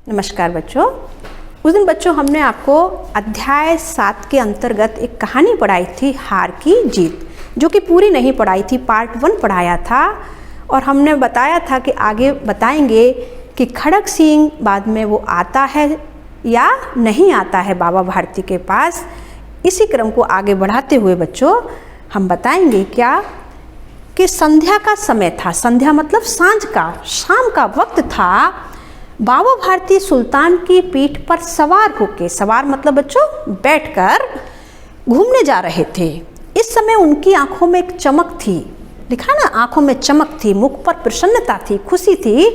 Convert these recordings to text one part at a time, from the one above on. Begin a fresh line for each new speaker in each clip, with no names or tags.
नमस्कार बच्चों। उस दिन बच्चों हमने आपको अध्याय 7 के अंतर्गत एक कहानी पढ़ाई थी, हार की जीत, जो कि पूरी नहीं पढ़ाई थी, पार्ट 1 पढ़ाया था। और हमने बताया था कि आगे बताएंगे कि खड़ग सिंह बाद में वो आता है या नहीं आता है बाबा भारती के पास। इसी क्रम को आगे बढ़ाते हुए बच्चों हम बताएंगे क्या कि संध्या का समय था। संध्या मतलब सांझ का, शाम का वक्त था। बाबा भारती सुल्तान की पीठ पर सवार होके, सवार मतलब बच्चों बैठकर घूमने जा रहे थे। इस समय उनकी आंखों में एक चमक थी, दिखा ना, आंखों में चमक थी, मुख पर प्रसन्नता थी, खुशी थी।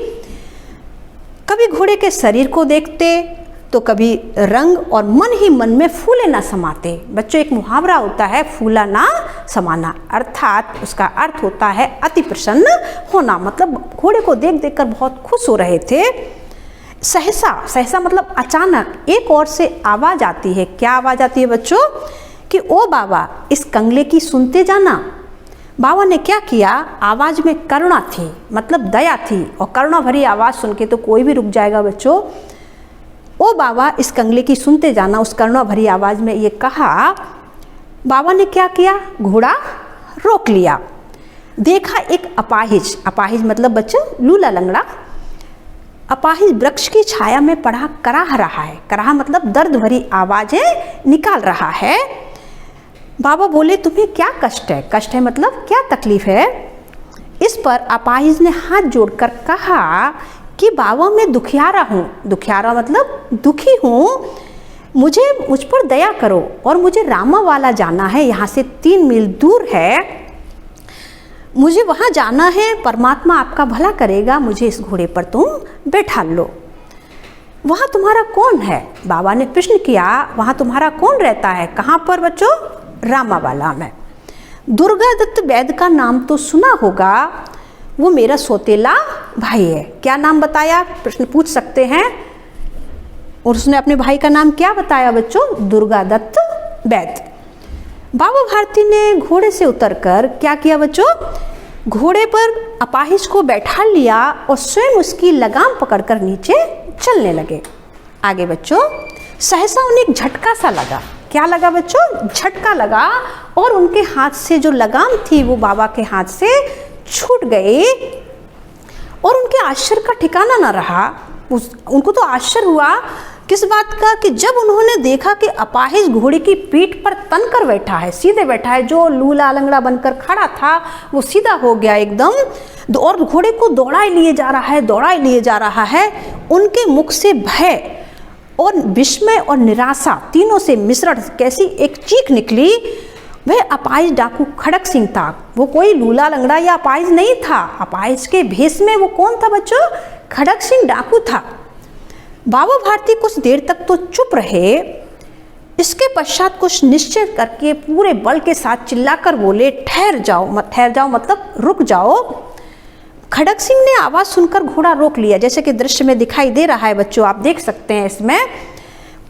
कभी घोड़े के शरीर को देखते तो कभी रंग, और मन ही मन में फूले ना समाते। बच्चों एक मुहावरा होता है, फूला ना समाना, अर्थात उसका अर्थ होता है अति प्रसन्न होना। मतलब घोड़े को देख देख कर बहुत खुश हो रहे थे। सहसा मतलब अचानक एक ओर से आवाज आती है। क्या आवाज आती है बच्चों? कि ओ बाबा, इस कंगले की सुनते जाना। बाबा ने क्या किया? आवाज में करुणा थी, मतलब दया थी, और करुणा भरी आवाज सुन के तो कोई भी रुक जाएगा बच्चों। ओ बाबा, इस कंगले की सुनते जाना, उस करुणा भरी आवाज में ये कहा। बाबा ने क्या किया? घोड़ा रोक लिया। देखा एक अपाहिज, अपाहिज मतलब बच्चों लूला लंगड़ा, अपाहिज वृक्ष की छाया में पड़ा कराह रहा है। कराह मतलब दर्द भरी आवाजें निकाल रहा है। बाबा बोले, तुम्हें क्या कष्ट है? कष्ट है मतलब क्या तकलीफ है? इस पर अपाहिज ने हाथ जोड़कर कहा कि बाबा मैं दुखियारा हूँ। दुखियारा मतलब दुखी हूँ, मुझ पर दया करो, और मुझे रामावाला जाना है, यहाँ से 3 मील दूर है, मुझे वहाँ जाना है। परमात्मा आपका भला करेगा, मुझे इस घोड़े पर तुम बैठा लो। वहाँ तुम्हारा कौन है? बाबा ने प्रश्न किया, वहाँ तुम्हारा कौन रहता है? कहाँ पर बच्चों? रामावाला में। दुर्गा दत्त वैद्य का नाम तो सुना होगा, वो मेरा सौतेला भाई है। क्या नाम बताया? प्रश्न पूछ सकते हैं। और उसने अपने भाई का नाम क्या बताया बच्चों? दुर्गा दत्त वैद्य। बाबा भारती ने घोड़े से उतरकर क्या किया बच्चों? घोड़े पर अपाहिज को बैठा लिया और स्वयं उसकी लगाम पकड़कर नीचे चलने लगे। आगे बच्चों सहसा उन्हें एक झटका सा लगा। क्या लगा बच्चों? झटका लगा, और उनके हाथ से जो लगाम थी वो बाबा के हाथ से छूट गई। और उनके आश्चर्य का ठिकाना न रहा। उनको तो आश्चर्य हुआ किस बात का? कि जब उन्होंने देखा कि अपाहिज घोड़े की पीठ पर तनकर बैठा है, सीधे बैठा है। जो लूला लंगड़ा बनकर खड़ा था वो सीधा हो गया एकदम, और घोड़े को दौड़ाए लिए जा रहा है, दौड़ाए लिए जा रहा है। उनके मुख से भय और विस्मय और निराशा तीनों से मिश्रण कैसी एक चीख निकली। वह अपाहिज डाकू खड़ग सिंह था। वो कोई लूला लंगड़ा या अपाहिज नहीं था। अपाहिज के भेष में वो कौन था बच्चों? खड़ग सिंह डाकू था। बाबा भारती कुछ देर तक तो चुप रहे। इसके पश्चात कुछ निश्चय करके पूरे बल के साथ चिल्लाकर बोले, ठहर जाओ, ठहर जाओ मतलब रुक जाओ। खड़ग सिंह ने आवाज सुनकर घोड़ा रोक लिया, जैसे कि दृश्य में दिखाई दे रहा है बच्चों, आप देख सकते हैं इसमें।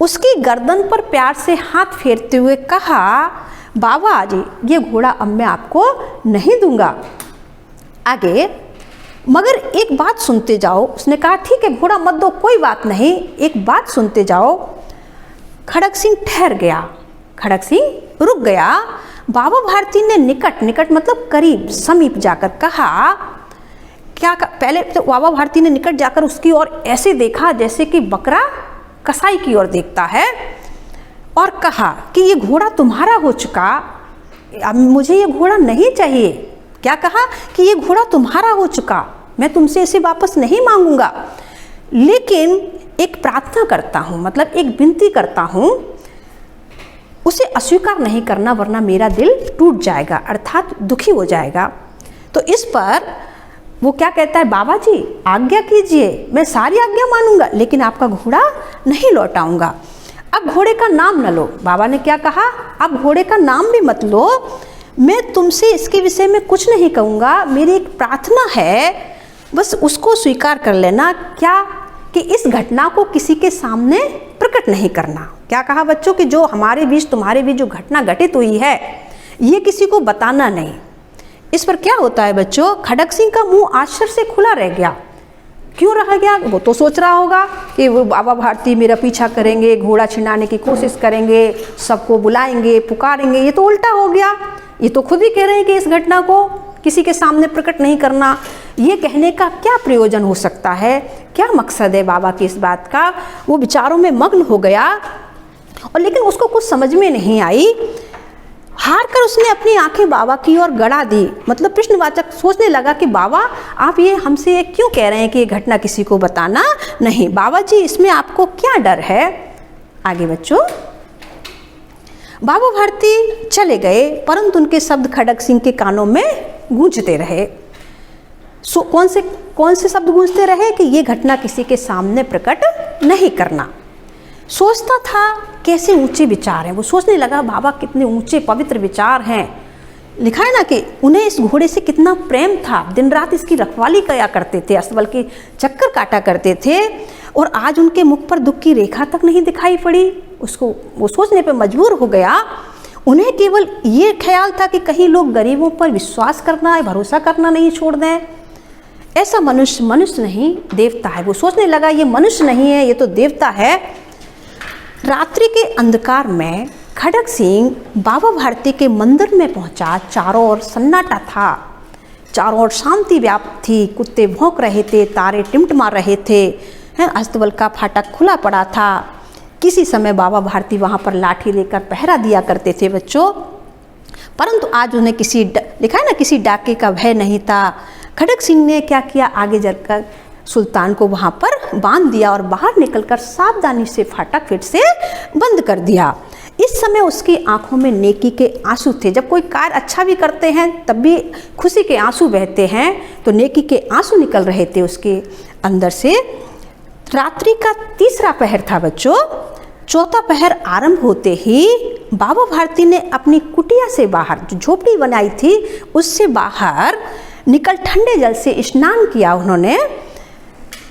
उसकी गर्दन पर प्यार से हाथ फेरते हुए कहा, बाबा जी ये घोड़ा अब मैं आपको नहीं दूंगा। आगे मगर एक बात सुनते जाओ। उसने कहा, ठीक है घोड़ा मत दो, कोई बात नहीं, एक बात सुनते जाओ। खड़ग सिंह ठहर गया, खड़ग सिंह रुक गया। बाबा भारती ने निकट मतलब करीब, समीप जाकर कहा, क्या पहले तो बाबा भारती ने निकट जाकर उसकी ओर ऐसे देखा जैसे कि बकरा कसाई की ओर देखता है, और कहा कि ये घोड़ा तुम्हारा हो चुका, अब मुझे ये घोड़ा नहीं चाहिए। क्या कहा? कि ये घोड़ा तुम्हारा हो चुका, मैं तुमसे इसे वापस नहीं मांगूंगा, लेकिन एक प्रार्थना करता हूँ, मतलब एक विनती करता हूँ, उसे अस्वीकार नहीं करना, वरना मेरा दिल टूट जाएगा, अर्थात दुखी हो जाएगा। तो इस पर वो क्या कहता है, बाबा जी आज्ञा कीजिए, मैं सारी आज्ञा मानूंगा, लेकिन आपका घोड़ा नहीं लौटाऊंगा। अब घोड़े का नाम न लो। बाबा ने क्या कहा? अब घोड़े का नाम भी मत लो, मैं तुमसे इसके विषय में कुछ नहीं कहूँगा, मेरी एक प्रार्थना है, बस उसको स्वीकार कर लेना। क्या? कि इस घटना को किसी के सामने प्रकट नहीं करना। क्या कहा बच्चों? कि जो हमारे बीच तुम्हारे बीच जो घटना घटित हुई है ये किसी को बताना नहीं। इस पर क्या होता है बच्चों? खड़ग सिंह का मुंह आश्चर्य से खुला रह गया। क्यों रह गया? वो तो सोच रहा होगा कि वो बाबा भारती मेरा पीछा करेंगे, घोड़ा छिनाने की कोशिश करेंगे, सबको बुलाएंगे, पुकारेंगे। ये तो उल्टा हो गया। ये तो खुद ही कह रहे हैं कि इस घटना को किसी के सामने प्रकट नहीं करना। ये कहने का क्या प्रयोजन हो सकता है? क्या मकसद है बाबा की इस बात का? वो विचारों में मग्न हो गया और लेकिन उसको कुछ समझ में नहीं आई। हार कर उसने अपनी आंखें बाबा की ओर गड़ा दी। मतलब प्रश्नवाचक सोचने लगा कि बाबा आप ये हमसे ये क्यों कह रहे हैं कि ये घटना किसी को बताना नहीं? बाबा जी इसमें आपको क्या डर है? आगे बच्चों, बाबा भारती चले गए परंतु उनके शब्द खड़ग सिंह के कानों में गूंजते रहे। कौन से शब्द गूंजते रहे? कि ये घटना किसी के सामने प्रकट नहीं करना। सोचता था कैसे ऊंचे विचार हैं। वो सोचने लगा बाबा कितने ऊंचे पवित्र विचार हैं। लिखा है ना कि उन्हें इस घोड़े से कितना प्रेम था, दिन रात इसकी रखवाली किया करते थे, अस्तबल के चक्कर काटा करते थे और आज उनके मुख पर दुख की रेखा तक नहीं दिखाई पड़ी। उसको वो सोचने पर मजबूर हो गया। उन्हें केवल ये ख्याल था कि कहीं लोग गरीबों पर विश्वास करना, भरोसा करना नहीं छोड़ दें। ऐसा मनुष्य नहीं, देवता है। वो सोचने लगा ये मनुष्य नहीं है, ये तो देवता है। रात्रि के अंधकार में खड़ग सिंह बाबा भारती के मंदिर में पहुंचा। चारों ओर सन्नाटा था, चारों ओर शांति व्याप्त थी। कुत्ते भौंक रहे थे, तारे टिमटिमा रहे थे, अस्तबल का फाटक खुला पड़ा था। किसी समय बाबा भारती वहां पर लाठी लेकर पहरा दिया करते थे बच्चों, परंतु आज उन्हें लिखा है ना, किसी डाके का भय नहीं था। खड़ग सिंह ने क्या किया? आगे चलकर सुल्तान को वहां पर बांध दिया और बाहर निकलकर सावधानी से फाटक फिर से बंद कर दिया। इस समय उसकी आंखों में नेकी के आंसू थे। जब कोई कार्य अच्छा भी करते हैं तब भी खुशी के आंसू बहते हैं, तो नेकी के आंसू निकल रहे थे उसके अंदर से। रात्रि का तीसरा पहर था बच्चों। चौथा पहर आरंभ होते ही बाबा भारती ने अपनी कुटिया से बाहर, जो झोपड़ी बनाई थी उससे बाहर निकल ठंडे जल से स्नान किया उन्होंने।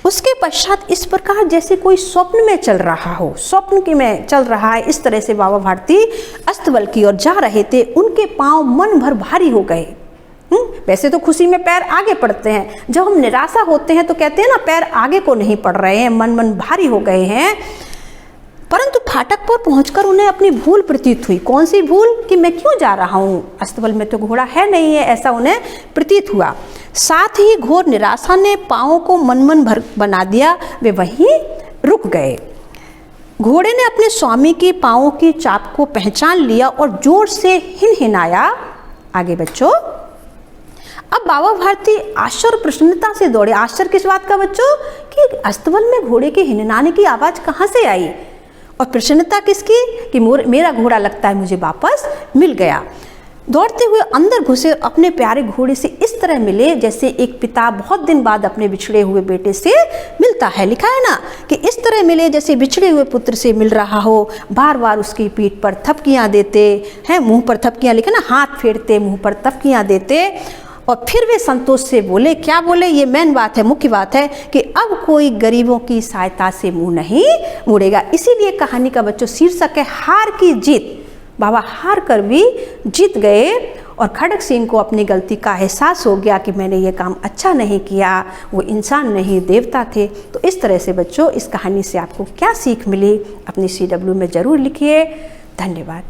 उसके पश्चात इस प्रकार जैसे कोई स्वप्न में चल रहा हो, स्वप्न के में चल रहा है, इस तरह से बाबा भारती अस्तबल की ओर जा रहे थे। उनके पांव मन भर भारी हो गए। वैसे तो खुशी में पैर आगे पड़ते हैं, जब हम निराशा होते हैं तो कहते हैं ना पैर आगे को नहीं पड़ रहे हैं, मन भारी हो गए हैं। परंतु फाटक पर पहुंचकर उन्हें अपनी भूल प्रतीत हुई। कौन सी भूल? कि मैं क्यों जा रहा हूँ, अस्तबल में तो घोड़ा है नहीं है, ऐसा उन्हें प्रतीत हुआ। साथ ही घोर निराशा ने पाँवों को मन भर बना दिया। वे वहीं रुक गए। घोड़े ने अपने स्वामी के पाँवों की चाप को पहचान लिया और जोर से हिनहिनाया। आगे बच्चों, अब बाबा भारती आश्चर्य प्रसन्नता से दौड़े। आश्चर्य किस बात का बच्चों? कि अस्तबल में घोड़े के हिनहिनाने की आवाज़ कहाँ से आई, और प्रसन्नता किसकी? कि मेरा घोड़ा लगता है मुझे वापस मिल गया। दौड़ते हुए अंदर घुसे और अपने प्यारे घोड़े से इस तरह मिले जैसे एक पिता बहुत दिन बाद अपने बिछड़े हुए बेटे से मिलता है। लिखा है ना कि इस तरह मिले जैसे बिछड़े हुए पुत्र से मिल रहा हो। बार बार उसकी पीठ पर थपकियां देते हैं, मुंह पर थपकियां, लिखा ना, हाथ फेरते, मुंह पर थपकियां देते। और फिर वे संतोष से बोले, क्या बोले? ये मेन बात है, मुख्य बात है कि अब कोई गरीबों की सहायता से मुंह नहीं मोड़ेगा। इसीलिए कहानी का बच्चों शीर्षक है हार की जीत। बाबा हार कर भी जीत गए और खड़ग सिंह को अपनी गलती का एहसास हो गया कि मैंने ये काम अच्छा नहीं किया, वो इंसान नहीं देवता थे। तो इस तरह से बच्चों इस कहानी से आपको क्या सीख मिली अपनी CW में ज़रूर लिखिए। धन्यवाद।